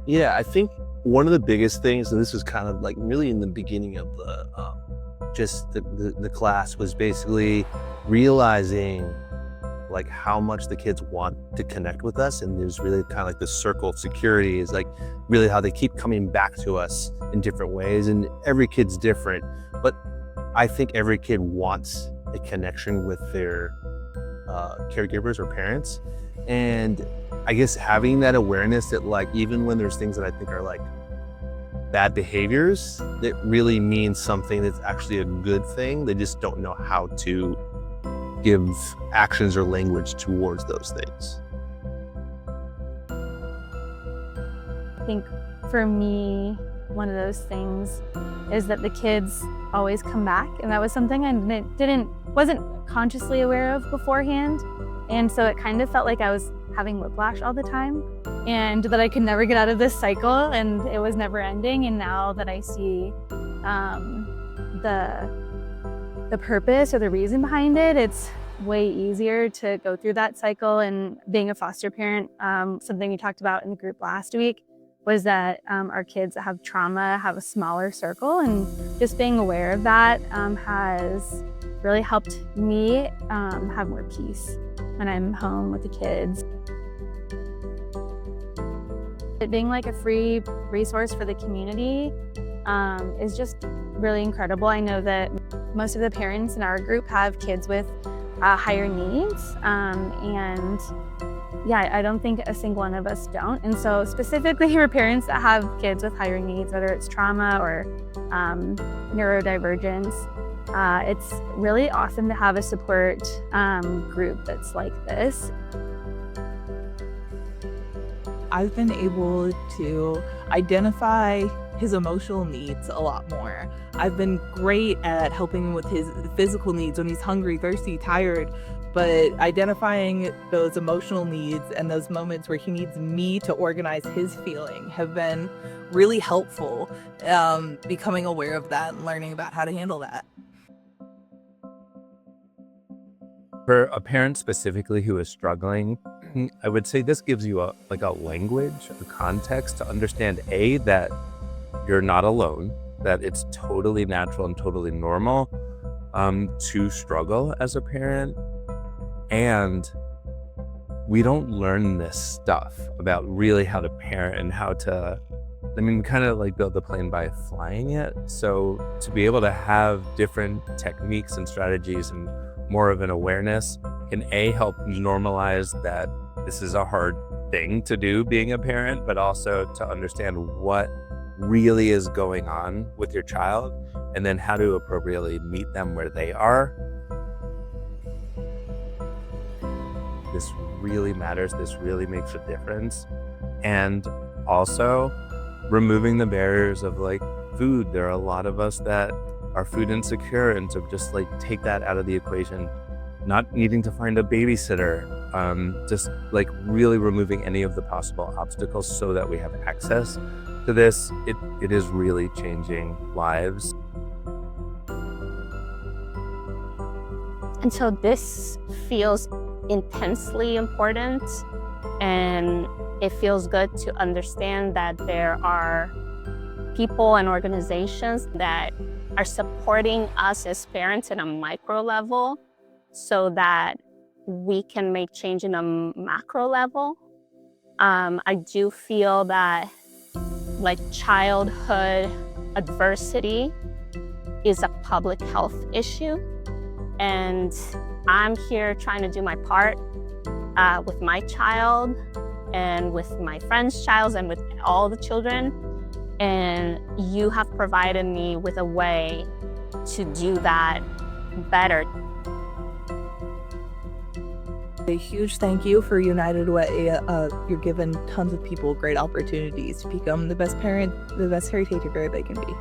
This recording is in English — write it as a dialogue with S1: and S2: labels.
S1: Yeah, I think one of the biggest things, and this was kind of like really in the beginning of just the class, was basically realizing like how much the kids want to connect with us. And there's really kind of like this circle of security is like really how they keep coming back to us in different ways. And every kid's different, but I think every kid wants a connection with their caregivers or parents. And I guess having that awareness that like even when there's things that I think are like bad behaviors, that really means something that's actually a good thing. They just don't know how to give actions or language towards those things.
S2: I think for me, one of those things is that the kids always come back, and that was something I wasn't consciously aware of beforehand. And so it kind of felt like I was having whiplash all the time, and that I could never get out of this cycle, and it was never ending. And now that I see the purpose or the reason behind it, it's way easier to go through that cycle. And being a foster parent, something we talked about in the group last week was that our kids that have trauma have a smaller circle, and just being aware of that has really helped me have more peace when I'm home with the kids. It being like a free resource for the community is just really incredible. I know that most of the parents in our group have kids with higher needs, and yeah, I don't think a single one of us don't. And so specifically for parents that have kids with higher needs, whether it's trauma or neurodivergence, it's really awesome to have a support group that's like this.
S3: I've been able to identify his emotional needs a lot more. I've been great at helping him with his physical needs when he's hungry, thirsty, tired, but identifying those emotional needs and those moments where he needs me to organize his feeling have been really helpful, becoming aware of that and learning about how to handle that.
S4: For a parent specifically who is struggling, I would say this gives you a language, a context to understand that you're not alone, that it's totally natural and totally normal to struggle as a parent. And we don't learn this stuff about really how to parent and how to, we kind of like build the plane by flying it. So to be able to have different techniques and strategies and more of an awareness can help normalize that this is a hard thing to do being a parent, but also to understand what really is going on with your child and then how to appropriately meet them where they are. This really matters. This really makes a difference. And also removing the barriers of like food. There are a lot of us that are food insecure, and to just like take that out of the equation, not needing to find a babysitter, just like really removing any of the possible obstacles so that we have access to this. It is really changing lives.
S5: And so this feels intensely important, and it feels good to understand that there are people and organizations that are supporting us as parents at a micro level so that we can make change in a macro level. I do feel that like childhood adversity is a public health issue, and I'm here trying to do my part with my child and with my friend's child and with all the children. And you have provided me with a way to do that better.
S3: A huge thank you for United Way. You're giving tons of people great opportunities to become the best parent, the best caretaker they can be.